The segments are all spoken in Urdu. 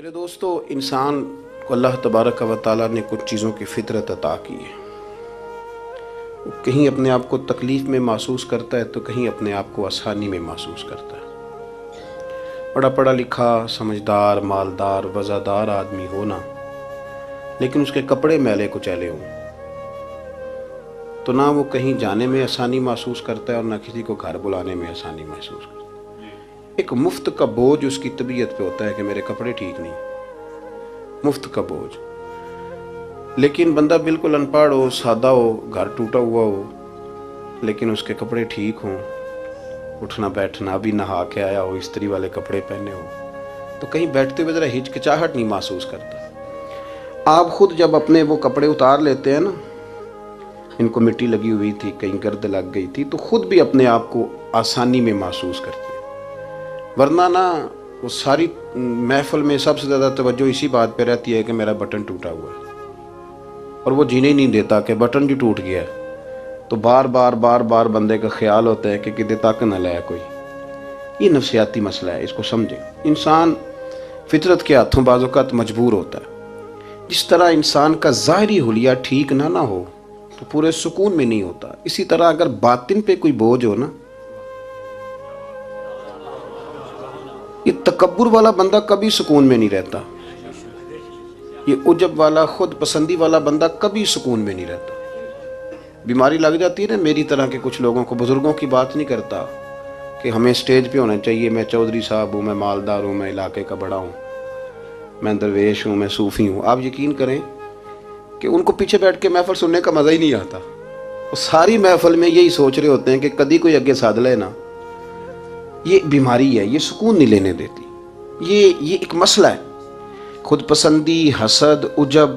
میرے دوستو، انسان کو اللہ تبارک و تعالیٰ نے کچھ چیزوں کی فطرت عطا کی ہے۔ وہ کہیں اپنے آپ کو تکلیف میں محسوس کرتا ہے تو کہیں اپنے آپ کو آسانی میں محسوس کرتا ہے۔ بڑا پڑھا لکھا، سمجھدار، مالدار، وزادار آدمی ہونا، لیکن اس کے کپڑے میلے کچیلے ہوں تو نہ وہ کہیں جانے میں آسانی محسوس کرتا ہے اور نہ کسی کو گھر بلانے میں آسانی محسوس کرتا ہے۔ ایک مفت کا بوجھ اس کی طبیعت پہ ہوتا ہے کہ میرے کپڑے ٹھیک نہیں، مفت کا بوجھ۔ لیکن بندہ بالکل ان پڑھ ہو، سادہ ہو، گھر ٹوٹا ہوا ہو، لیکن اس کے کپڑے ٹھیک ہوں، اٹھنا بیٹھنا بھی نہا کے آیا ہو، استری والے کپڑے پہنے ہو، تو کہیں بیٹھتے ہوئے ذرا ہچکچاہٹ نہیں محسوس کرتا۔ آپ خود جب اپنے وہ کپڑے اتار لیتے ہیں نا، ان کو مٹی لگی ہوئی تھی، کہیں گرد لگ گئی تھی، تو خود بھی اپنے آپ کو آسانی میں محسوس کرتے ہیں۔ ورنہ نا وہ ساری محفل میں سب سے زیادہ توجہ اسی بات پہ رہتی ہے کہ میرا بٹن ٹوٹا ہوا ہے، اور وہ جینے نہیں دیتا کہ بٹن جو ٹوٹ گیا ہے، تو بار بار بندے کا خیال ہوتا ہے کہ کدے تک نہ لائے کوئی۔ یہ نفسیاتی مسئلہ ہے، اس کو سمجھیں۔ انسان فطرت کے ہاتھوں بعض اوقات مجبور ہوتا ہے۔ جس طرح انسان کا ظاہری حلیہ ٹھیک نہ ہو تو پورے سکون میں نہیں ہوتا، اسی طرح اگر باطن پہ کوئی بوجھ ہو نا، یہ تکبر والا بندہ کبھی سکون میں نہیں رہتا، یہ عجب والا، خود پسندی والا بندہ کبھی سکون میں نہیں رہتا۔ بیماری لگ جاتی ہے نا میری طرح کے کچھ لوگوں کو، بزرگوں کی بات نہیں کرتا کہ ہمیں سٹیج پہ ہونا چاہیے، میں چودھری صاحب ہوں، میں مالدار ہوں، میں علاقے کا بڑا ہوں، میں درویش ہوں، میں صوفی ہوں۔ آپ یقین کریں کہ ان کو پیچھے بیٹھ کے محفل سننے کا مزہ ہی نہیں آتا۔ وہ ساری محفل میں یہی سوچ رہے ہوتے ہیں کہ کدی کوئی اگے ساتھ لے نا۔ یہ بیماری ہے، یہ سکون نہیں لینے دیتی۔ یہ ایک مسئلہ ہے، خود پسندی، حسد، عجب،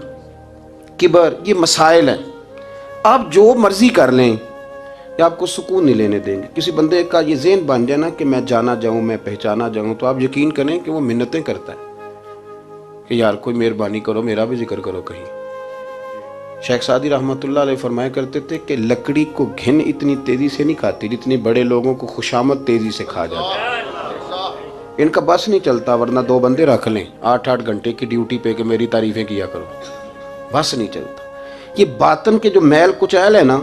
کبر، یہ مسائل ہیں۔ آپ جو مرضی کر لیں، یہ آپ کو سکون نہیں لینے دیں گے۔ کسی بندے کا یہ ذہن بن جائے نا کہ میں جانا جاؤں، میں پہچانا جاؤں، تو آپ یقین کریں کہ وہ منتیں کرتا ہے کہ یار کوئی مہربانی کرو، میرا بھی ذکر کرو کہیں۔ شیخ سعدی رحمۃ اللہ علیہ فرمایا کرتے تھے کہ لکڑی کو گھن اتنی تیزی سے نہیں کھاتی جتنی بڑے لوگوں کو خوشامد تیزی سے کھا جاتا ہے۔ ان کا بس نہیں چلتا، ورنہ 2 بندے رکھ لیں 8 گھنٹے کی ڈیوٹی پہ کہ میری تعریفیں کیا کرو، بس نہیں چلتا۔ یہ باطن کے جو میل کچیل ہے نا،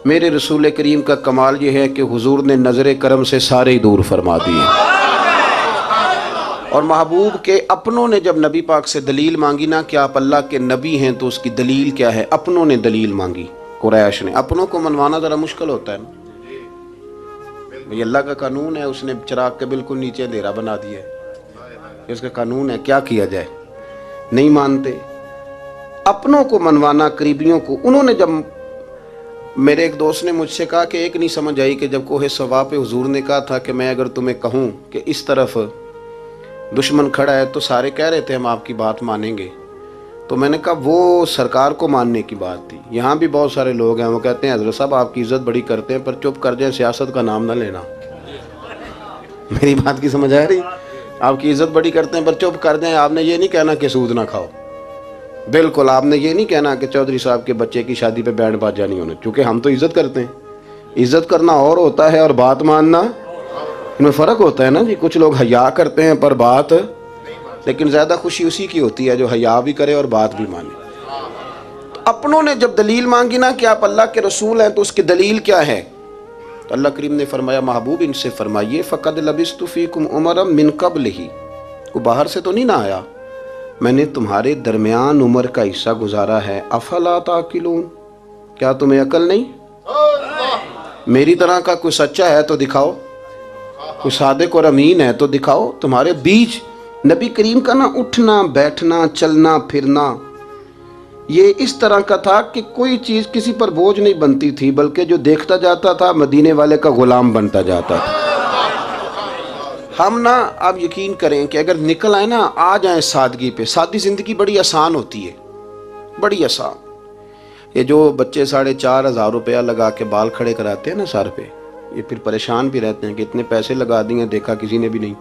میرے رسول کریم کا کمال یہ ہے کہ حضور نے نظر کرم سے سارے ہی دور فرما دیے۔ اور محبوب کے اپنوں نے جب نبی پاک سے دلیل مانگی نا کہ آپ اللہ کے نبی ہیں تو اس کی دلیل کیا ہے، اپنوں نے دلیل مانگی، قریش نے۔ اپنوں کو منوانا ذرا مشکل ہوتا ہے نا، یہ اللہ کا قانون ہے، اس نے چراغ کے بالکل نیچے اندھیرا بنا دیا ہے، اس کا قانون ہے، کیا کیا جائے، نہیں مانتے۔ اپنوں کو منوانا، قریبیوں کو۔ انہوں نے جب، میرے ایک دوست نے مجھ سے کہا کہ ایک نہیں سمجھ آئی کہ جب کوہ صفا پہ حضور نے کہا تھا کہ میں اگر تمہیں کہوں کہ اس طرف دشمن کھڑا ہے تو سارے کہہ رہے تھے ہم آپ کی بات مانیں گے، تو میں نے کہا وہ سرکار کو ماننے کی بات تھی۔ یہاں بھی بہت سارے لوگ ہیں وہ کہتے ہیں حضرت صاحب آپ کی عزت بڑی کرتے ہیں پر چپ کر جائیں، سیاست کا نام نہ لینا۔ میری بات کی سمجھ آ رہی؟ آپ کی عزت بڑی کرتے ہیں پر چپ کر جائیں۔ آپ نے یہ نہیں کہنا کہ سود نہ کھاؤ، بالکل آپ نے یہ نہیں کہنا کہ چودھری صاحب کے بچے کی شادی پہ بینڈ باجا نہیں ہونا، چونکہ ہم تو عزت کرتے ہیں۔ عزت کرنا اور ہوتا ہے اور بات ماننا، ان میں فرق ہوتا ہے نا جی۔ کچھ لوگ حیا کرتے ہیں پر بات، لیکن زیادہ خوشی اسی کی ہوتی ہے جو حیا بھی کرے اور بات بھی مانے۔ تو اپنوں نے جب دلیل مانگی نا کہ آپ اللہ کے رسول ہیں تو اس کی دلیل کیا ہے، تو اللہ کریم نے فرمایا محبوب ان سے فرمائیے فقد لبثت فیکم عمرا من قبلہ، وہ باہر سے تو نہیں نہ آیا، میں نے تمہارے درمیان عمر کا حصہ گزارا ہے۔ افلا تعقلون، کیا تمہیں عقل نہیں؟ میری طرح کا کوئی سچا ہے تو دکھاؤ، کوئی صادق اور امین ہے تو دکھاؤ۔ تمہارے بیچ نبی کریم کا نا اٹھنا بیٹھنا چلنا پھرنا یہ اس طرح کا تھا کہ کوئی چیز کسی پر بوجھ نہیں بنتی تھی، بلکہ جو دیکھتا جاتا تھا مدینے والے کا غلام بنتا جاتا تھا۔ ہم نا آپ یقین کریں کہ اگر نکل آئے نا، آ جائیں سادگی پہ، سادی زندگی بڑی آسان ہوتی ہے، بڑی آسان۔ یہ جو بچے 4,500 روپیہ لگا کے بال کھڑے کراتے ہیں نا سر پہ، یہ پھر پریشان بھی رہتے ہیں کہ اتنے پیسے لگا دیے دیکھا کسی نے بھی نہیں۔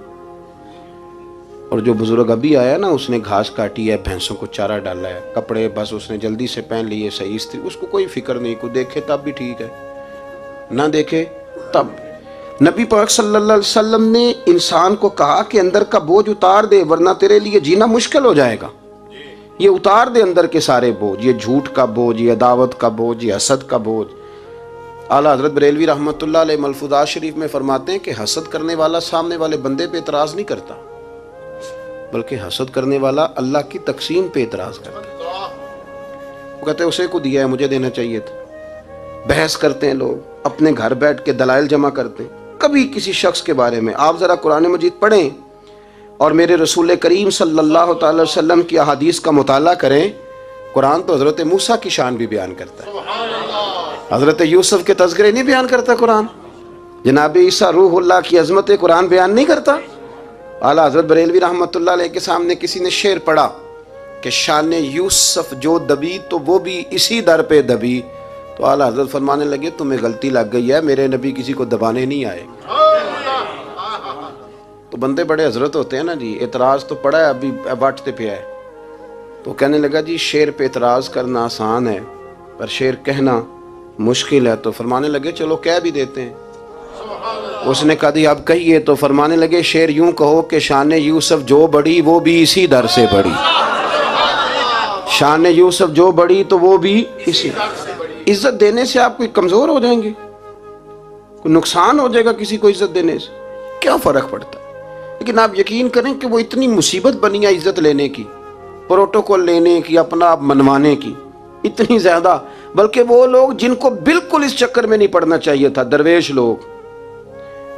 اور جو بزرگ ابھی آیا نا، اس نے گھاس کاٹی ہے، بھینسوں کو چارہ ڈالا ہے، کپڑے بس اس نے جلدی سے پہن لیے صحیح استری، اس کو کوئی فکر نہیں، کوئی دیکھے تب بھی ٹھیک ہے، نہ دیکھے تب۔ نبی پاک صلی اللہ علیہ وسلم نے انسان کو کہا کہ اندر کا بوجھ اتار دے ورنہ تیرے لیے جینا مشکل ہو جائے گا. یہ اتار دے اندر کے سارے بوجھ، یہ جھوٹ کا بوجھ، یہ عداوت کا بوجھ، یہ حسد کا بوجھ. اعلیٰ حضرت بریلوی رحمۃ اللہ علیہ ملفوظات شریف میں فرماتے ہیں کہ حسد کرنے والا سامنے والے بندے پہ اعتراض نہیں کرتا، بلکہ حسد کرنے والا اللہ کی تقسیم پہ اعتراض کرتا ہے. وہ کہتے ہیں اسے کو دیا ہے مجھے دینا چاہیے تھا. بحث کرتے ہیں لوگ، اپنے گھر بیٹھ کے دلائل جمع کرتے ہیں. کبھی کسی شخص کے بارے میں آپ ذرا قرآن مجید پڑھیں اور میرے رسول کریم صلی اللہ تعالی وسلم کی احادیث کا مطالعہ کریں. قرآن تو حضرت موسیٰ کی شان بھی بیان کرتا ہے، حضرت یوسف کے تذکرے نہیں بیان کرتا قرآن، جناب عیسیٰ روح اللہ کی عظمت قرآن بیان نہیں کرتا. اعلیٰ حضرت بریلوی رحمۃ اللہ علیہ کے سامنے کسی نے شعر پڑھا کہ شان یوسف جو دبی تو وہ بھی اسی در پہ دبی، تو اعلیٰ حضرت فرمانے لگے تمہیں غلطی لگ گئی ہے، میرے نبی کسی کو دبانے نہیں آئے. تو بندے بڑے حضرت ہوتے ہیں نا جی، اعتراض تو پڑا ہے ابھی باٹتے پہ ہے. تو کہنے لگا جی شعر پہ اعتراض کرنا آسان ہے پر شعر کہنا مشکل ہے. تو فرمانے لگے چلو کہہ بھی دیتے ہیں. اس نے کہا دی اب کہیے. تو فرمانے لگے شعر یوں کہو کہ شان یوسف جو بڑی وہ بھی اسی در سے بڑی. شان یوسف جو بڑی تو وہ بھی اسی. عزت دینے سے آپ کوئی کمزور ہو جائیں گے؟ کوئی نقصان ہو جائے گا کسی کو عزت دینے سے؟ کیا فرق پڑتا ہے؟ لیکن آپ یقین کریں کہ وہ اتنی مصیبت بنی ہے عزت لینے کی، پروٹوکول لینے کی، اپنا آپ منوانے کی، اتنی زیادہ. بلکہ وہ لوگ جن کو بالکل اس چکر میں نہیں پڑنا چاہیے تھا، درویش لوگ،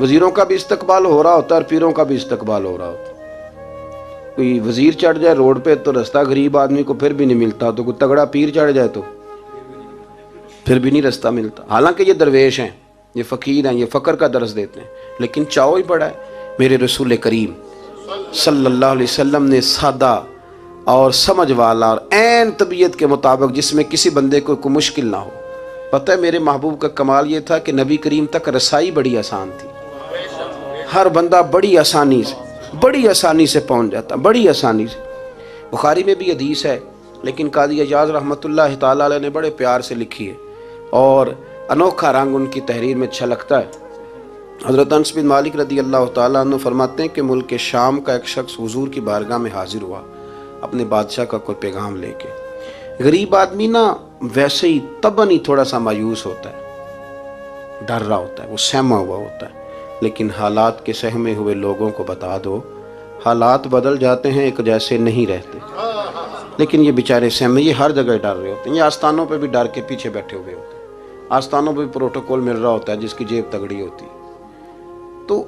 وزیروں کا بھی استقبال ہو رہا ہوتا ہے اور پیروں کا بھی استقبال ہو رہا ہوتا ہے. کوئی وزیر چڑھ جائے روڈ پہ تو رستہ غریب آدمی کو پھر بھی نہیں ملتا، تو کوئی تگڑا پیر چڑھ جائے تو پھر بھی نہیں رستہ ملتا. حالانکہ یہ درویش ہیں، یہ فقیر ہیں، یہ فقر کا درس دیتے ہیں، لیکن چاؤ ہی پڑا ہے. میرے رسول کریم صلی اللہ علیہ وسلم نے سادہ اور سمجھ والا اور عین طبیعت کے مطابق جس میں کسی بندے کو کوئی مشکل نہ ہو. پتہ ہے میرے محبوب کا کمال یہ تھا کہ نبی کریم تک رسائی بڑی آسان تھی. ہر بندہ بڑی آسانی سے پہنچ جاتا، بڑی آسانی سے. بخاری میں بھی حدیث ہے لیکن قاضی اعجاز رحمۃ اللہ تعالی علیہ نے بڑے پیار سے لکھی ہے اور انوکھا رنگ ان کی تحریر میں چھلکتا ہے. حضرت انس بن مالک رضی اللہ تعالیٰ عنہ فرماتے ہیں کہ ملک شام کا ایک شخص حضور کی بارگاہ میں حاضر ہوا اپنے بادشاہ کا کوئی پیغام لے کے. غریب آدمی نا ویسے ہی طبعاً ہی تھوڑا سا مایوس ہوتا ہے، ڈر رہا ہوتا ہے، وہ سہما ہوا ہوتا ہے. لیکن حالات کے سہمے ہوئے لوگوں کو بتا دو حالات بدل جاتے ہیں، ایک جیسے نہیں رہتے. لیکن یہ بیچارے سہمے، یہ ہر جگہ ڈر رہے ہوتے ہیں. یہ آستانوں پہ بھی ڈر کے پیچھے بیٹھے ہوئے ہوتے ہیں، آستانوں پہ بھی پروٹوکول مل رہا ہوتا ہے جس کی جیب تگڑی ہوتی ہے. تو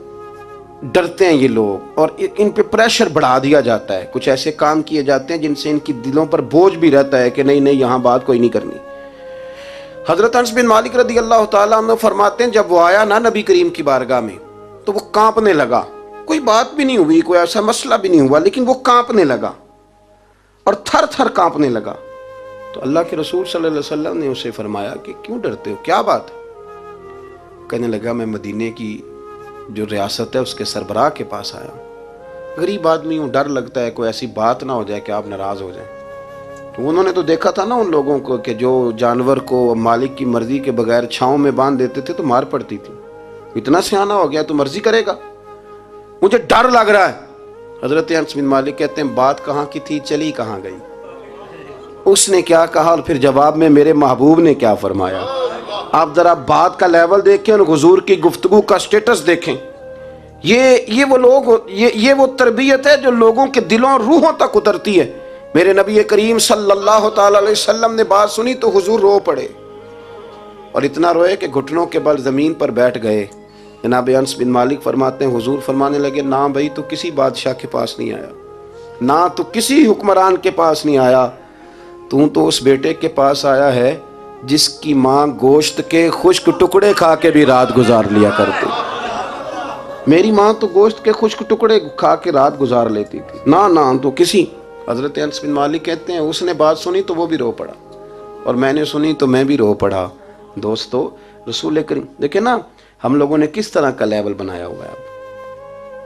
ڈرتے ہیں یہ لوگ اور ان پہ پریشر بڑھا دیا جاتا ہے. کچھ ایسے کام کیے جاتے ہیں جن سے ان کی دلوں پر بوجھ بھی رہتا ہے کہ نہیں یہاں بات کوئی نہیں کرنی. حضرت انس بن مالک رضی اللہ تعالیٰ عنہ فرماتے ہیں جب وہ آیا نا نبی کریم کی بارگاہ میں تو وہ کانپنے لگا. کوئی بات بھی نہیں ہوئی، کوئی ایسا مسئلہ بھی نہیں ہوا، لیکن وہ کانپنے لگا اور تھر تھر کانپنے لگا. تو اللہ کے رسول صلی اللہ علیہ وسلم نے اسے فرمایا کہ کیوں ڈرتے ہو، کیا بات ہے؟ کہنے لگا میں مدینے کی جو ریاست ہے اس کے سربراہ کے پاس آیا ہوں. غریب آدمی ہوں، ڈر لگتا ہے کوئی ایسی بات نہ ہو جائے کہ آپ ناراض ہو جائیں. تو انہوں نے تو دیکھا تھا نا ان لوگوں کو کہ جو جانور کو مالک کی مرضی کے بغیر چھاؤں میں باندھ دیتے تھے تو مار پڑتی تھی. اتنا سیانا ہو گیا تو مرضی کرے گا، مجھے ڈر لگ رہا ہے. حضرت انس بن مالک کہتے ہیں بات کہاں کی تھی چلی کہاں گئی. اس نے کیا کہا اور پھر جواب میں میرے محبوب نے کیا فرمایا. آپ ذرا بات کا لیول دیکھیں اور حضور کی گفتگو کا سٹیٹس دیکھیں. یہ وہ لوگ، یہ وہ تربیت ہے جو لوگوں کے دلوں اور روحوں تک اترتی ہے. میرے نبی کریم صلی اللہ تعالی علیہ وسلم نے بات سنی تو حضور رو پڑے اور اتنا روئے کہ گھٹنوں کے بل زمین پر بیٹھ گئے. جناب انس بن مالک فرماتے ہیں حضور فرمانے لگے نہ بھائی تو کسی بادشاہ کے پاس نہیں آیا، نہ تو کسی حکمران کے پاس نہیں آیا، تو اس بیٹے کے پاس آیا ہے جس کی ماں گوشت کے خشک ٹکڑے کھا کے بھی رات گزار لیا کرتی. میری ماں تو گوشت کے خشک ٹکڑے کھا کے رات گزار لیتی تھی، نہ تو کسی. حضرت انس بن مالک کہتے ہیں اس نے بات سنی تو وہ بھی رو پڑا اور میں نے سنی تو میں بھی رو پڑا. دوستو رسول کریم دیکھیں نا ہم لوگوں نے کس طرح کا لیول بنایا ہوا ہے.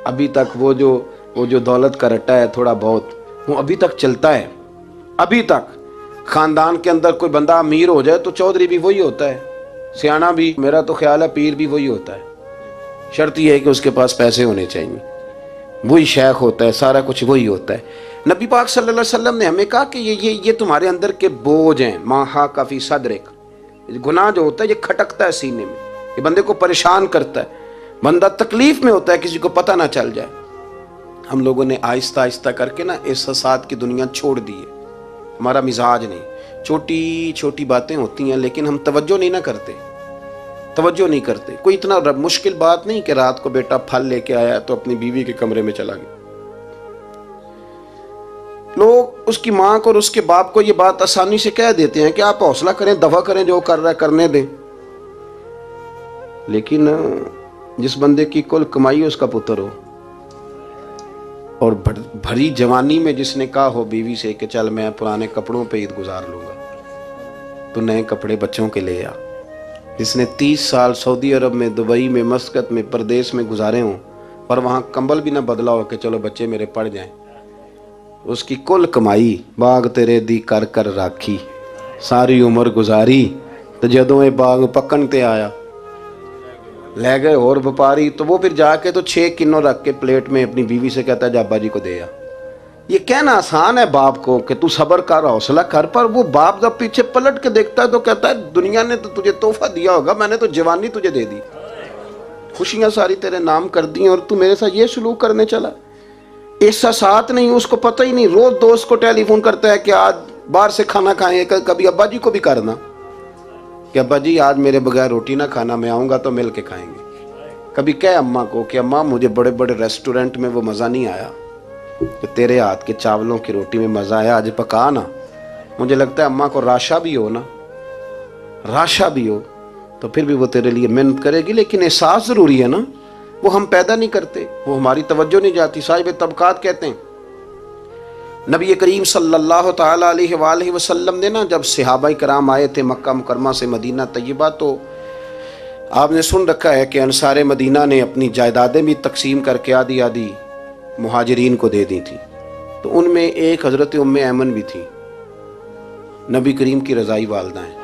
ابھی تک وہ جو دولت کا رٹا ہے تھوڑا بہت وہ ابھی تک چلتا ہے. ابھی تک خاندان کے اندر کوئی بندہ امیر ہو جائے تو چودھری بھی وہی ہوتا ہے، سیانا بھی، میرا تو خیال ہے پیر بھی وہی ہوتا ہے. شرط یہ ہے کہ اس کے پاس پیسے ہونے چاہیے، وہی شیخ ہوتا ہے، سارا کچھ وہی ہوتا ہے۔ نبی پاک صلی اللہ علیہ وسلم نے ہمیں کہا کہ یہ تمہارے اندر کے بوجھ ہیں، ما حاک فی صدرک، گناہ جو ہوتا ہے یہ کھٹکتا ہے سینے میں، یہ بندے کو پریشان کرتا ہے، بندہ تکلیف میں ہوتا ہے کسی کو پتہ نہ چل جائے۔ ہم لوگوں نے آہستہ آہستہ کر کے نا احساسات کی دنیا چھوڑ دی ہے، ہمارا مزاج نہیں، چھوٹی چھوٹی باتیں ہوتی ہیں لیکن ہم توجہ نہیں نہ کرتے۔ کوئی اتنا مشکل بات نہیں کہ رات کو بیٹا پھل لے کے آیا تو اپنی بیوی کے کمرے میں چلا گیا۔ لوگ اس کی ماں کو اور اس کے باپ کو یہ بات آسانی سے کہہ دیتے ہیں کہ آپ حوصلہ کریں، دفع کریں، جو کر رہا ہے کرنے دیں، لیکن جس بندے کی کل کمائی اس کا پتر ہو اور بھری جوانی میں جس نے کہا ہو بیوی سے کہ چل میں پرانے کپڑوں پہ عید گزار لوں گا، تو نئے کپڑے بچوں کے لے آ، جس نے 30 سال سعودی عرب میں، دبئی میں، مسقط میں، پردیس میں گزارے ہوں اور وہاں کمبل بھی نہ بدلا ہو کہ چلو بچے میرے پڑ جائیں، اس کی کل کمائی باغ تیرے دی کر کر راکھی، ساری عمر گزاری تو جدوں یہ باغ پکن تے آیا لے گئے اور وپاری، تو وہ پھر جا کے تو 6 کنوں رکھ کے پلیٹ میں اپنی بیوی سے کہتا ہے جا ابا جی کو دے آ۔ یہ کہنا آسان ہے باپ کو کہ تو صبر کر، حوصلہ کر، پر وہ باپ جب پیچھے پلٹ کے دیکھتا ہے تو کہتا ہے دنیا نے تو تجھے تحفہ دیا ہوگا، میں نے تو جوانی تجھے دے دی، خوشیاں ساری تیرے نام کر دی اور تو میرے ساتھ یہ سلوک کرنے چلا۔ احساسات نہیں، اس کو پتہ ہی نہیں، روز دوست کو ٹیلی فون کرتا ہے کہ آج باہر سے کھانا کھائیں، کبھی ابا جی کو بھی کرنا کہ ابا جی آج میرے بغیر روٹی نہ کھانا، میں آؤں گا تو مل کے کھائیں گے۔ کبھی کہے اماں کو کہ اماں مجھے بڑے بڑے ریسٹورنٹ میں وہ مزہ نہیں آیا کہ تیرے ہاتھ کے چاولوں کی روٹی میں مزہ آیا، آج پکا نا۔ مجھے لگتا ہے اماں کو راشا بھی ہو نا، راشا بھی ہو تو پھر بھی وہ تیرے لیے محنت کرے گی، لیکن احساس ضروری ہے نا، وہ ہم پیدا نہیں کرتے، وہ ہماری توجہ نہیں جاتی۔ صاحب طبقات کہتے ہیں نبی کریم صلی اللہ تعالی علیہ وآلہ وسلم نے نا جب صحابہ کرام آئے تھے مکہ مکرمہ سے مدینہ طیبہ، تو آپ نے سن رکھا ہے کہ انصار مدینہ نے اپنی جائیدادیں بھی تقسیم کر کے آدھی آدھی مہاجرین کو دے دی تھی، تو ان میں ایک حضرت ام ایمن بھی تھی، نبی کریم کی رضائی والدہ ہیں۔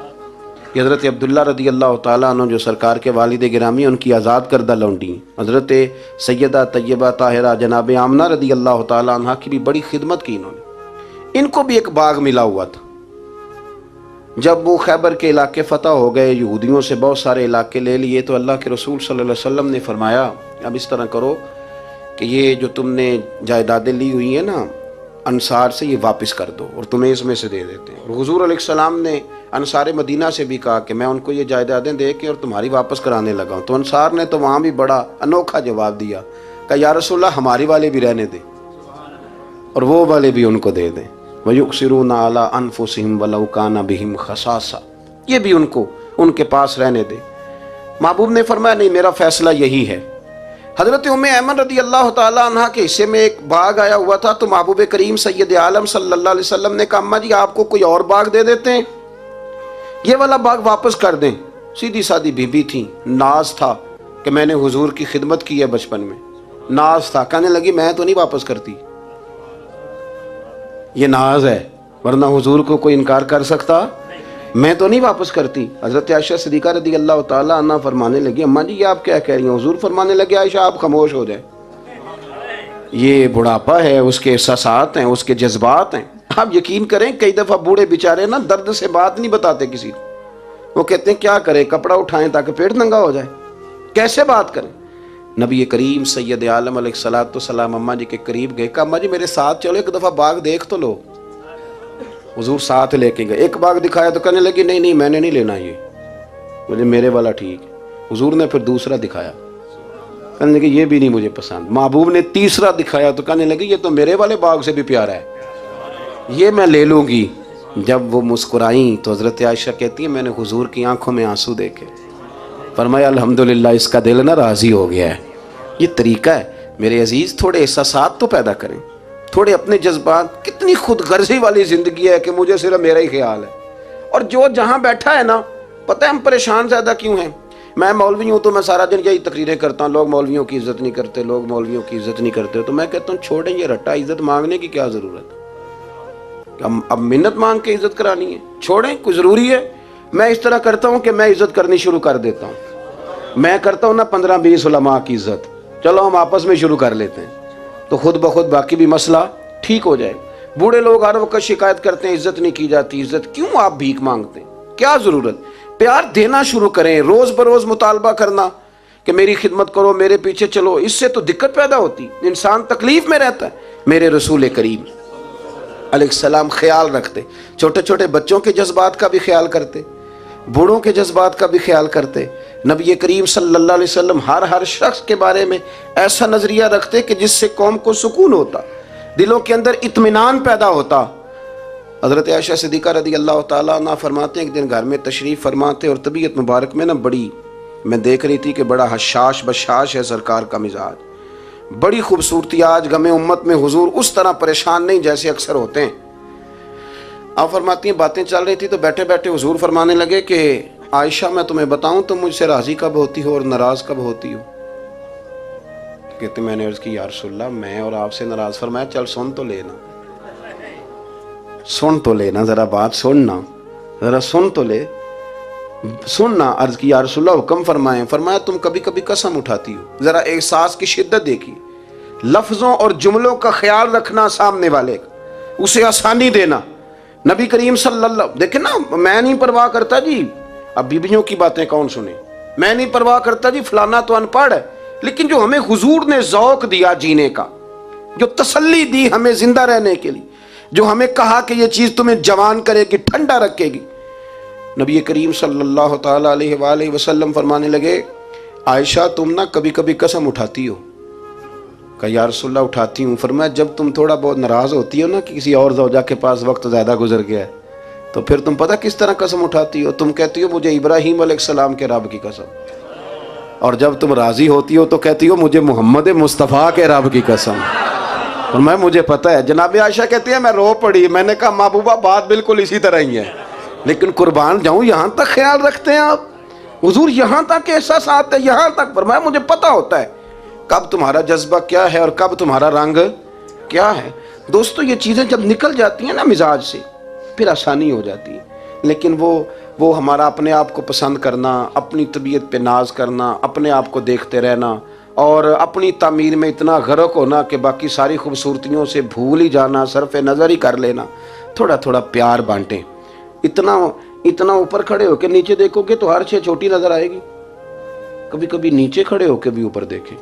یہ حضرت عبداللہ رضی اللہ تعالیٰ عنہ جو سرکار کے والد گرامی، ان کی آزاد کردہ لونڈی حضرت سیدہ طیبہ طاہرہ جناب آمنہ رضی اللہ تعالیٰ عنہ کی بھی بڑی خدمت کی انہوں نے۔ ان کو بھی ایک باغ ملا ہوا تھا۔ جب وہ خیبر کے علاقے فتح ہو گئے، یہودیوں سے بہت سارے علاقے لے لیے، تو اللہ کے رسول صلی اللہ علیہ وسلم نے فرمایا اب اس طرح کرو کہ یہ جو تم نے جائیدادیں لی ہوئی ہیں نا انصار سے، یہ واپس کر دو اور تمہیں اس میں سے دے دیتے ہیں۔ اور حضور علیہ السلام نے انصار مدینہ سے بھی کہا کہ میں ان کو یہ جائیدادیں دے کے اور تمہاری واپس کرانے لگا ہوں، تو انصار نے تو وہاں بھی بڑا انوکھا جواب دیا کہ یا رسول اللہ ہماری والے بھی رہنے دیں اور وہ والے بھی ان کو دے دیں۔ وَيُؤْثِرُونَ عَلَىٰ أَنفُسِهِمْ وَلَوْ كَانَ بِهِمْ خَصَاصَةٌ، یہ بھی ان کے پاس رہنے دے۔ محبوب نے فرمایا نہیں، میرا فیصلہ یہی ہے۔ حضرت ام ایمن رضی اللہ تعالیٰ عنہ کے حصے میں ایک باغ آیا ہوا تھا، تو محبوب کریم سید عالم صلی اللہ علیہ وسلم نے کہا اماں جی آپ کو کوئی اور باغ دے دیتے ہیں، یہ والا باغ واپس کر دیں۔ سیدھی سادی بی بی تھی، ناز تھا کہ میں نے حضور کی خدمت کی ہے بچپن میں، ناز تھا، کہنے لگی میں تو نہیں واپس کرتی، یہ ناز ہے، ورنہ حضور کو کوئی انکار کر سکتا، میں تو نہیں واپس کرتی۔ حضرت عائشہ صدیقہ رضی اللہ تعالیٰ عنہ فرمانے لگی اماں جی یہ آپ کیا کہہ رہی ہیں؟ حضور فرمانے لگے عائشہ آپ خاموش ہو جائیں، یہ بڑھاپا ہے، اس کے احساسات ہیں، اس کے جذبات ہیں۔ آپ یقین کریں کئی دفعہ بوڑھے بیچارے نا درد سے بات نہیں بتاتے کسی کو، وہ کہتے ہیں کیا کریں، کپڑا اٹھائیں تاکہ پیٹ ننگا ہو جائے، کیسے بات کریں۔ نبی کریم سید عالم علیہ الصلوۃ والسلام اماں جی کے قریب گئے، کہا اماں جی میرے ساتھ چلو ایک دفعہ باغ دیکھ تو لو۔ حضور ساتھ لے کے گئے، ایک باغ دکھایا تو کہنے لگی نہیں نہیں میں نے نہیں لینا، یہ مجھے میرے والا ٹھیک ہے۔ حضور نے پھر دوسرا دکھایا، کہنے لگی یہ بھی نہیں مجھے پسند۔ محبوب نے تیسرا دکھایا تو کہنے لگی یہ تو میرے والے باغ سے بھی پیارا ہے، یہ میں لے لوں گی۔ جب وہ مسکرائیں تو حضرت عائشہ کہتی ہے میں نے حضور کی آنکھوں میں آنسو دیکھے، فرمایا الحمدللہ اس کا دل نہ راضی ہو گیا ہے۔ یہ طریقہ ہے میرے عزیز، تھوڑے احساسات تو پیدا کریں، تھوڑے اپنے جذبات۔ کتنی خود غرضی والی زندگی ہے کہ مجھے صرف میرا ہی خیال ہے، اور جو جہاں بیٹھا ہے نا، پتہ ہے ہم پریشان زیادہ کیوں ہیں؟ میں مولوی ہوں تو میں سارا دن یہی تقریریں کرتا ہوں، لوگ مولویوں کی عزت نہیں کرتے، لوگ مولویوں کی عزت نہیں کرتے، تو میں کہتا ہوں چھوڑیں یہ رٹا، عزت مانگنے کی کیا ضرورت ہے؟ اب منت مانگ کے عزت کرانی ہے؟ چھوڑیں، کوئی ضروری ہے؟ میں اس طرح کرتا ہوں کہ میں عزت کرنی شروع کر دیتا ہوں، میں کرتا ہوں نا 15-20 علماء کی عزت، چلو ہم آپس میں شروع کر لیتے ہیں تو خود بخود باقی بھی مسئلہ ٹھیک ہو جائے. بوڑھے لوگ ہر وقت شکایت کرتے ہیں عزت نہیں کی جاتی. عزت کیوں آپ بھیک مانگتے ہیں؟ کیا ضرورت؟ پیار دینا شروع کریں. روز بروز مطالبہ کرنا کہ میری خدمت کرو، میرے پیچھے چلو، اس سے تو دقت پیدا ہوتی، انسان تکلیف میں رہتا ہے. میرے رسول کریم علیہ السلام خیال رکھتے، چھوٹے چھوٹے بچوں کے جذبات کا بھی خیال کرتے، بوڑھوں کے جذبات کا بھی خیال کرتے. نبی کریم صلی اللہ علیہ وسلم ہر شخص کے بارے میں ایسا نظریہ رکھتے کہ جس سے قوم کو سکون ہوتا، دلوں کے اندر اطمینان پیدا ہوتا. حضرت عائشہ صدیقہ رضی اللہ تعالیٰ عنہ فرماتے ہیں ایک دن گھر میں تشریف فرماتے اور طبیعت مبارک میں نا بڑی، میں دیکھ رہی تھی کہ بڑا حشاش بشاش ہے سرکار کا مزاج، بڑی خوبصورتی. آج غم امت میں حضور اس طرح پریشان نہیں جیسے اکثر ہوتے ہیں. آپ فرماتی ہیں باتیں چل رہی تھی تو بیٹھے بیٹھے حضور فرمانے لگے کہ عائشہ میں تمہیں بتاؤں تم مجھ سے راضی کب ہوتی ہو اور ناراض کب ہوتی ہو؟ کہتے میں نے عرض کی یا رسول اللہ میں اور آپ سے ناراض. فرمایا چل سن تو لینا، سن تو لینا، ذرا بات سننا، ذرا سن تو لے، سننا. عرض کی یا رسول اللہ حکم فرمائیں. فرمایا تم کبھی کبھی قسم اٹھاتی ہو. ذرا احساس کی شدت دیکھی، لفظوں اور جملوں کا خیال رکھنا، سامنے والے کا اسے آسانی دینا. نبی کریم صلی اللہ، دیکھیں نا، میں نہیں پرواہ کرتا جی اب بیویوں کی باتیں کون سنے، میں نہیں پرواہ کرتا جی فلانا تو ان پڑھ ہے، لیکن جو ہمیں حضور نے ذوق دیا جینے کا، جو تسلی دی ہمیں زندہ رہنے کے لیے، جو ہمیں کہا کہ یہ چیز تمہیں جوان کرے گی، ٹھنڈا رکھے گی. نبی کریم صلی اللہ تعالیٰ علیہ وآلہ وسلم فرمانے لگے عائشہ تم نا کبھی کبھی قسم اٹھاتی ہو؟ کہا یا رسول اللہ اٹھاتی ہوں. فرمایا جب تم تھوڑا بہت ناراض ہوتی ہو نا کہ کسی اور زوجہ کے پاس وقت زیادہ گزر گیا ہے تو پھر تم پتہ کس طرح قسم اٹھاتی ہو؟ تم کہتی ہو مجھے ابراہیم علیہ السلام کے رب کی قسم، اور جب تم راضی ہوتی ہو تو کہتی ہو مجھے محمد مصطفیٰ کے رب کی قسم. فرمایا مجھے پتہ ہے. جناب عائشہ کہتی ہے میں رو پڑی. میں نے کہا محبوبہ بات بالکل اسی طرح ہی ہے، لیکن قربان جاؤں یہاں تک خیال رکھتے ہیں آپ حضور، یہاں تک احساسات ہے، یہاں تک. فرمایا مجھے پتہ ہوتا ہے کب تمہارا جذبہ کیا ہے اور کب تمہارا رنگ کیا ہے. دوستو یہ چیزیں جب نکل جاتی ہیں نا مزاج سے پھر آسانی ہو جاتی ہے. لیکن وہ ہمارا اپنے آپ کو پسند کرنا، اپنی طبیعت پہ ناز کرنا، اپنے آپ کو دیکھتے رہنا اور اپنی تعمیر میں اتنا غرق ہونا کہ باقی ساری خوبصورتیوں سے بھول ہی جانا، صرف نظر ہی کر لینا. تھوڑا تھوڑا پیار بانٹیں. اتنا اوپر کھڑے ہو کے نیچے دیکھو گے تو ہر چیز چھوٹی نظر آئے گی. کبھی کبھی نیچے کھڑے ہو کے بھی اوپر دیکھیں،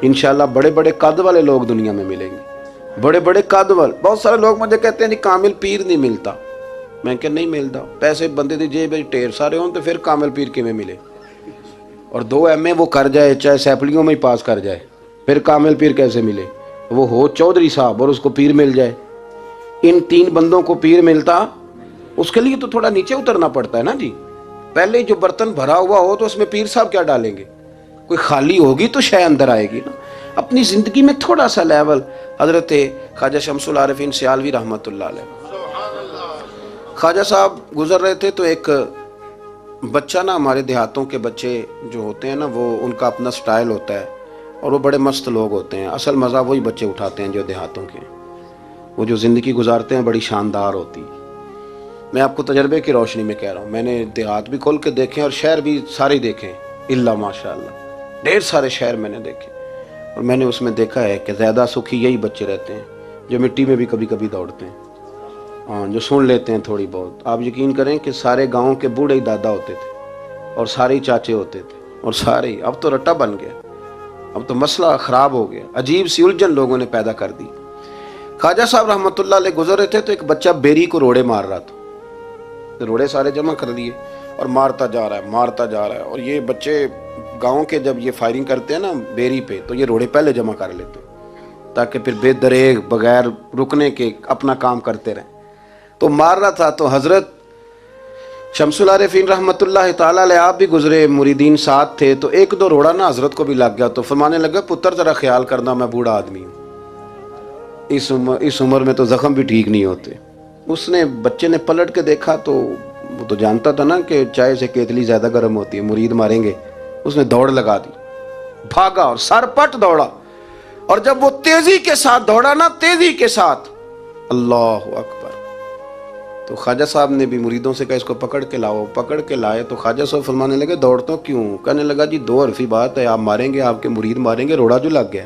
انشاءاللہ بڑے بڑے قد والے لوگ دنیا میں ملیں گے، بڑے بڑے قد والے. بہت سارے لوگ مجھے کہتے ہیں نہیں کامل پیر نہیں ملتا. میں کہ نہیں ملتا، پیسے بندے دی جیب ٹھیر سارے ہوں تو پھر کامل پیر کیویں ملے؟ اور 2 MA وہ کر جائے چاہے سیپلیوں میں ہی پاس کر جائے پھر کامل پیر کیسے ملے؟ وہ ہو چودھری صاحب اور اس کو پیر مل جائے. ان 3 بندوں کو پیر ملتا، اس کے لیے تو تھوڑا نیچے اترنا پڑتا ہے نا جی. پہلے جو برتن بھرا ہوا ہو تو اس میں پیر صاحب کیا ڈالیں گے؟ کوئی خالی ہوگی تو شے اندر آئے گی نا. اپنی زندگی میں تھوڑا سا لیول. حضرت خواجہ شمس العارفین سیالوی رحمۃ اللہ علیہ، خواجہ صاحب گزر رہے تھے تو ایک بچہ نا، ہمارے دیہاتوں کے بچے جو ہوتے ہیں نا وہ ان کا اپنا سٹائل ہوتا ہے اور وہ بڑے مست لوگ ہوتے ہیں. اصل مزہ وہی بچے اٹھاتے ہیں جو دیہاتوں کے، وہ جو زندگی گزارتے ہیں بڑی شاندار ہوتی. میں آپ کو تجربے کی روشنی میں کہہ رہا ہوں، میں نے دیہات بھی کھول کے دیکھے اور شہر بھی سارے دیکھے الا ماشاء اللہ، ڈھیر سارے شہر میں نے دیکھے. اور میں نے اس میں دیکھا ہے کہ زیادہ سکھی یہی بچے رہتے ہیں جو مٹی میں بھی کبھی کبھی دوڑتے ہیں، ہاں جو سن لیتے ہیں تھوڑی بہت. آپ یقین کریں کہ سارے گاؤں کے بوڑھے ہی دادا ہوتے تھے اور سارے ہی چاچے ہوتے تھے اور سارے ہی. اب تو رٹا بن گیا، اب تو مسئلہ خراب ہو گیا، عجیب سی الجھن لوگوں نے پیدا کر دی. خواجہ صاحب رحمۃ اللہ علیہ گزر رہے تھے تو ایک بچہ بیری کو روڑے مار رہا تھا. روڑے سارے جمع کر دیے اور مارتا جا رہا ہے. اور یہ بچے گاؤں کے جب یہ فائرنگ کرتے ہیں نا بیری پہ تو یہ روڑے پہلے جمع کر لیتے ہیں تاکہ پھر بے دریغ بغیر رکنے کے اپنا کام کرتے رہیں. تو مار رہا تھا تو حضرت شمس العارفین رحمۃ اللہ تعالیٰ علیہ آپ بھی گزرے، مریدین ساتھ تھے، تو 1-2 روڑا نا حضرت کو بھی لگ گیا. تو فرمانے لگا پتر ذرا خیال کرنا میں بوڑھا آدمی ہوں، اس عمر میں تو زخم بھی ٹھیک نہیں ہوتے. اس نے بچے نے پلٹ کے دیکھا تو وہ تو جانتا تھا نا کہ چائے سے کیتلی زیادہ گرم ہوتی ہے، مرید ماریں گے. اس نے دوڑ لگا دی، بھاگا اور سر پٹ دوڑا. اور جب وہ تیزی کے ساتھ دوڑا نا، تیزی کے ساتھ، اللہ اکبر، تو خواجہ صاحب نے بھی مریدوں سے کہا اس کو پکڑ کے لاؤ، پکڑ کے لائے تو خواجہ صاحب فرمانے لگے دوڑتا کیوں؟ کہنے لگا جی دو حرفی بات ہے، آپ ماریں گے، آپ کے مرید ماریں گے، روڑا جو لگ گیا۔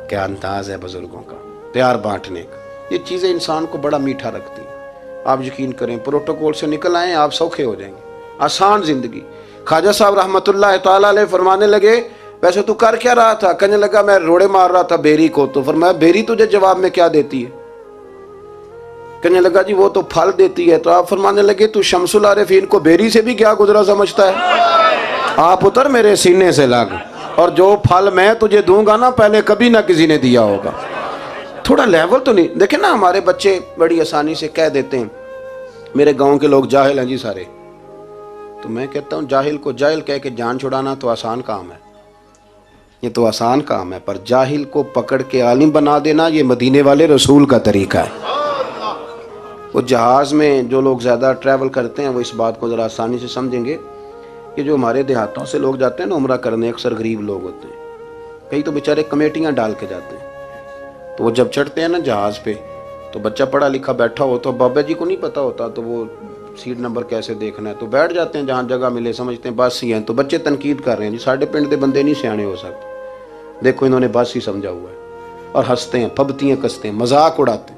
کیا انداز ہے بزرگوں کا، پیار بانٹنے کا، یہ چیزیں انسان کو بڑا میٹھا رکھتی ہیں۔ آپ یقین کریں پروٹوکول سے نکل آئیں آپ سوکھے ہو جائیں گے، آسان زندگی۔ خواجہ صاحب رحمۃ اللہ تعالیٰ علیہ فرمانے لگے ویسے تو کر کیا رہا تھا؟ کہنے لگا میں روڑے مار رہا تھا بیری کو۔ تو فرمایا بیری تجھے جواب میں کیا دیتی ہے؟ کہنے لگا جی وہ تو پھل دیتی ہے۔ تو آپ فرمانے لگے تو شمس العارفین کو بیری سے بھی کیا گزرا سمجھتا ہے؟ آپ اتر میرے سینے سے لگ، اور جو پھل میں تجھے دوں گا نا پہلے کبھی نہ کسی نے دیا ہوگا۔ تھوڑا لیول تو نہیں دیکھیں نا، ہمارے بچے بڑی آسانی سے کہہ دیتے ہیں میرے گاؤں کے لوگ جاہل ہیں جی سارے۔ تو میں کہتا ہوں جاہل کو جاہل کہہ کے جان چھڑانا تو آسان کام ہے، یہ تو آسان کام ہے، پر جاہل کو پکڑ کے عالم بنا دینا یہ مدینے والے رسول کا طریقہ ہے۔ وہ جہاز میں جو لوگ زیادہ ٹریول کرتے ہیں وہ اس بات کو ذرا آسانی سے سمجھیں گے کہ جو ہمارے دیہاتوں سے لوگ جاتے ہیں نا عمرہ کرنے، اکثر غریب لوگ ہوتے ہیں، کئی تو بیچارے کمیٹیاں ڈال کے جاتے ہیں۔ تو وہ جب چڑھتے ہیں نا جہاز پہ تو بچہ پڑھا لکھا بیٹھا ہو تو بابا جی کو نہیں پتا ہوتا، تو وہ سیٹ نمبر کیسے دیکھنا ہے، تو بیٹھ جاتے ہیں جہاں جگہ ملے، سمجھتے ہیں بس ہی ہیں۔ تو بچے تنقید کر رہے ہیں جی ساڑھے پنڈ دے بندے نہیں سیانے ہو سکتے، دیکھو انہوں نے بس ہی سمجھا ہوا ہے، اور ہنستے ہیں، پھبتیاں کستے ہیں، مذاق اڑاتے ہیں۔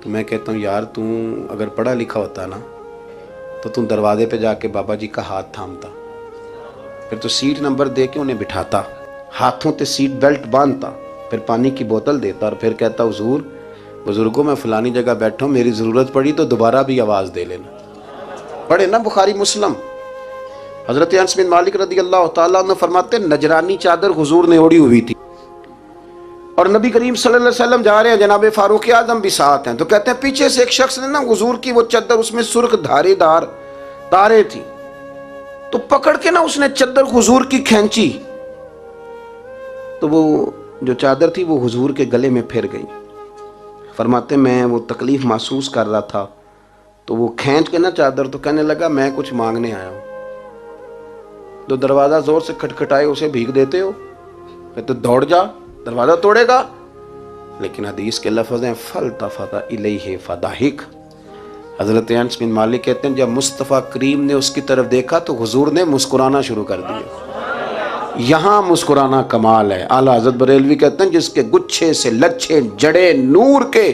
تو میں کہتا ہوں یار تو اگر پڑھا لکھا ہوتا نا تو تم دروازے پہ جا کے بابا جی کا ہاتھ تھامتا، پھر تو سیٹ نمبر دے کے انہیں بٹھاتا، ہاتھوں تے سیٹ بیلٹ باندھتا، پھر پانی کی بوتل دیتا اور پھر کہتا حضور بزرگوں میں فلانی جگہ بیٹھا ہوں، میری ضرورت پڑی تو دوبارہ بھی آواز دے لینا۔ پڑھے نا بخاری مسلم، حضرت انس بن مالک رضی اللہ تعالیٰ عنہ فرماتے نجرانی چادر حضور نے اوڑھی ہوئی تھی اور نبی کریم صلی اللہ علیہ وسلم جا رہے ہیں، جناب فاروق اعظم بھی ساتھ ہیں۔ تو کہتے ہیں پیچھے سے ایک شخص نے نا حضور کی وہ چادر، اس میں سرخ دھارے دار تارے تھی، تو پکڑ کے نا اس نے چادر حضور کی کھینچی، تو وہ جو چادر تھی وہ حضور کے گلے میں پھر گئی۔ فرماتے میں وہ تکلیف محسوس کر رہا تھا، تو وہ کھینچ کے نا چادر، تو کہنے لگا میں کچھ مانگنے آیا ہوں۔ تو دروازہ زور سے کھٹکھٹائے اسے بھیگ دیتے ہو، پھر تو دوڑ جا، دروازہ توڑے گا۔ لیکن حدیث کے لفظ ہیں فَالْتَفَتَ إِلَيْهِ فَضَحِكَ۔ حضرت انس بن مالک کہتے ہیں جب مصطفیٰ کریم نے اس کی طرف دیکھا تو حضور نے مسکرانا شروع کر دیا۔ یہاں مسکرانا کمال ہے۔ اعلیٰ حضرت بریلوی کہتے ہیں جس کے گچھے سے لچھے جڑے نور کے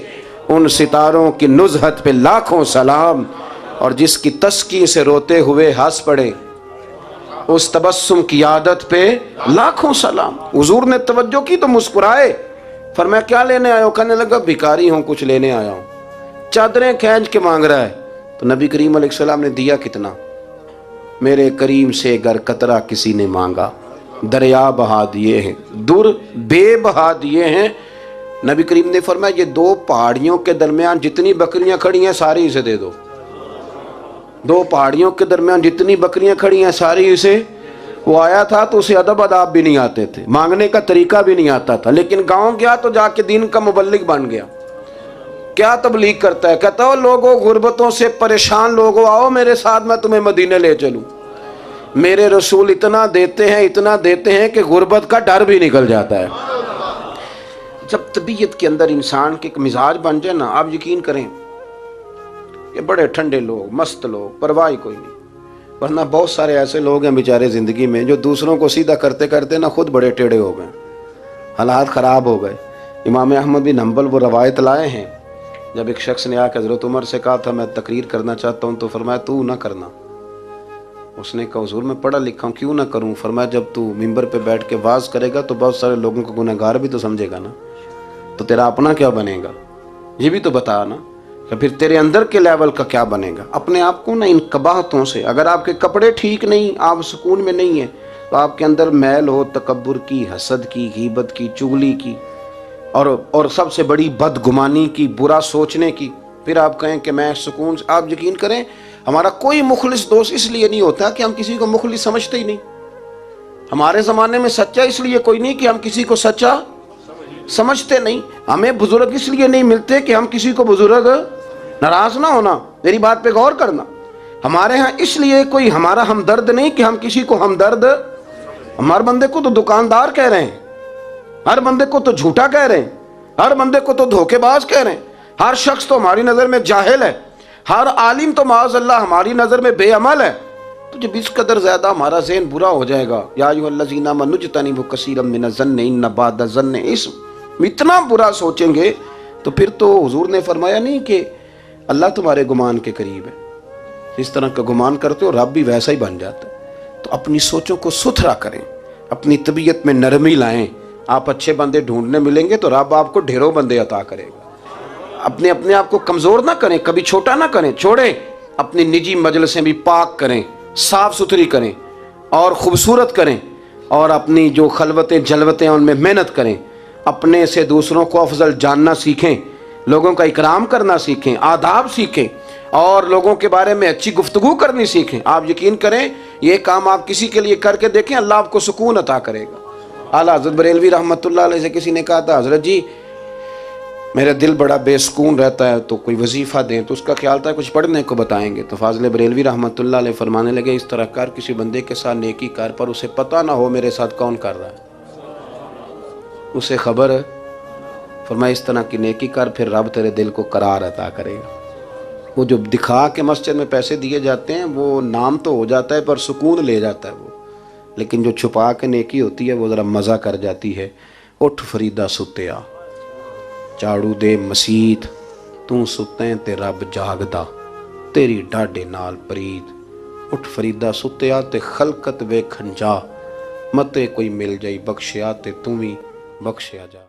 ان ستاروں کی نزہت پہ لاکھوں سلام، اور جس کی تسکی سے روتے ہوئے ہنس پڑے اس تبسم کی عادت پہ لاکھوں سلام۔ حضور نے توجہ کی تو مسکرائے، فرمایا کیا لینے آئے ہو؟ کہنے لگا بھکاری ہوں، کچھ لینے آیا ہوں۔ چادریں کھینچ کے مانگ رہا ہے، تو نبی کریم علیہ السلام نے دیا کتنا؟ میرے کریم سے گر قطرہ کسی نے مانگا دریا بہا دیے ہیں، در بے بہا دیے ہیں۔ نبی کریم نے فرمایا یہ دو پہاڑیوں کے درمیان جتنی بکریاں کھڑی ہیں ساری اسے دے دو، دو پہاڑیوں کے درمیان جتنی بکریاں کھڑی ہیں ساری اسے۔ وہ آیا تھا تو اسے ادب آداب بھی نہیں آتے تھے، مانگنے کا طریقہ بھی نہیں آتا تھا، لیکن گاؤں گیا تو جا کے دین کا مبلغ بن گیا۔ کیا تبلیغ کرتا ہے؟ کہتا ہو لوگوں غربتوں سے پریشان لوگوں آؤ میرے ساتھ، میں تمہیں مدینے لے چلوں۔ میرے رسول اتنا دیتے ہیں کہ غربت کا ڈر بھی نکل جاتا ہے۔ جب طبیعت کے اندر انسان کے ایک مزاج بن جائے نا، آپ یقین کریں یہ بڑے ٹھنڈے لوگ، مست لوگ، پرواہ کوئی نہیں۔ ورنہ بہت سارے ایسے لوگ ہیں بیچارے زندگی میں جو دوسروں کو سیدھا کرتے کرتے نا خود بڑے ٹیڑے ہو گئے، حالات خراب ہو گئے۔ امام احمد بن حنبل وہ روایت لائے ہیں، جب ایک شخص نے آ کے حضرت عمر سے کہا تھا میں تقریر کرنا چاہتا ہوں، تو فرمایا تو نہ کرنا۔ اس نے کہا حضور میں پڑھا لکھا ہوں کیوں نہ کروں؟ فرمایا جب تو ممبر پہ بیٹھ کے واز کرے گا تو بہت سارے لوگوں کو گنہگار بھی تو سمجھے گا نا، تو تیرا اپنا کیا بنے گا؟ یہ بھی تو بتا نا کہ پھر تیرے اندر کے لیول کا کیا بنے گا۔ اپنے آپ کو نا ان قباحتوں سے، اگر آپ کے کپڑے ٹھیک نہیں، آپ سکون میں نہیں ہیں، تو آپ کے اندر میل ہو تکبر کی، حسد کی، غیبت کی، چغلی کی، اور سب سے بڑی بدگمانی کی، برا سوچنے کی، پھر آپ کہیں کہ میں سکون سے۔ آپ یقین کریں ہمارا کوئی مخلص دوست اس لیے نہیں ہوتا کہ ہم کسی کو مخلص سمجھتے ہی نہیں۔ ہمارے زمانے میں سچا اس لیے کوئی نہیں کہ ہم کسی کو سچا سمجھتے نہیں۔ ہمیں بزرگ اس لیے نہیں ملتے کہ ہم کسی کو بزرگ ناراض نہ ہونا، میری بات پہ غور کرنا۔ ہمارے ہاں اس لیے کوئی ہمارا ہمدرد نہیں کہ ہم کسی کو ہمدرد، ہمارے بندے کو تو دکاندار کہہ رہے ہیں، ہر بندے کو تو جھوٹا کہہ رہے ہیں، ہر بندے کو تو دھوکے باز کہہ رہے ہیں، ہر شخص تو ہماری نظر میں جاہل ہے، ہر عالم تو معاذ اللہ ہماری نظر میں بے عمل ہے، تو جب اس قدر زیادہ ہمارا ذہن برا ہو جائے گا، یا ایھا الذین آمنوا اجتنبوا کثیرا من الظن ان بعض الظن اثم، اتنا برا سوچیں گے تو پھر تو حضور نے فرمایا نہیں کہ اللہ تمہارے گمان کے قریب ہے، اس طرح کا گمان کرتے ہو رب بھی ویسا ہی بن جاتا ہے۔ تو اپنی سوچوں کو ستھرا کریں، اپنی طبیعت میں نرمی لائیں۔ آپ اچھے بندے ڈھونڈنے ملیں گے تو رب آپ کو ڈھیروں بندے عطا کرے گا۔ اپنے آپ کو کمزور نہ کریں، کبھی چھوٹا نہ کریں، چھوڑیں۔ اپنی نجی مجلسیں بھی پاک کریں، صاف ستھری کریں اور خوبصورت کریں، اور اپنی جو خلوتیں جلوتیں ان میں محنت کریں۔ اپنے سے دوسروں کو افضل جاننا سیکھیں، لوگوں کا اکرام کرنا سیکھیں، آداب سیکھیں، اور لوگوں کے بارے میں اچھی گفتگو کرنی سیکھیں۔ آپ یقین کریں یہ کام آپ کسی کے لیے کر کے دیکھیں، اللہ آپ کو سکون عطا کرے گا۔ اعلیٰ حضرت بریلوی رحمۃ اللہ علیہ سے کسی نے کہا تھا، حضرت جی میرا دل بڑا بے سکون رہتا ہے، تو کوئی وظیفہ دیں، تو اس کا خیال تھا کچھ پڑھنے کو بتائیں گے۔ تو فاضل بریلوی رحمۃ اللہ علیہ فرمانے لگے، اس طرح کر کسی بندے کے ساتھ نیکی کر، پر اسے پتہ نہ ہو میرے ساتھ کون کر رہا ہے، اسے خبر ہے۔ فرمایا اس طرح کی نیکی کر، پھر رب تیرے دل کو قرار عطا کرے گا۔ وہ جو دکھا کے مسجد میں پیسے دیے جاتے ہیں وہ نام تو ہو جاتا ہے پر سکون لے جاتا ہے وہ، لیکن جو چھپا کے نیکی ہوتی ہے وہ ذرا مزہ کر جاتی ہے۔ اٹھ فریدہ ستیا چاڑو دے مسیت، تو ستیں تے رب جاگدا، تیری ڈاڈے نال پرید۔ اٹھ فریدہ ستیا تے خلقت ویکھن جا، متے کوئی مل جائی بخشیا تے توں وی بخشیا جا۔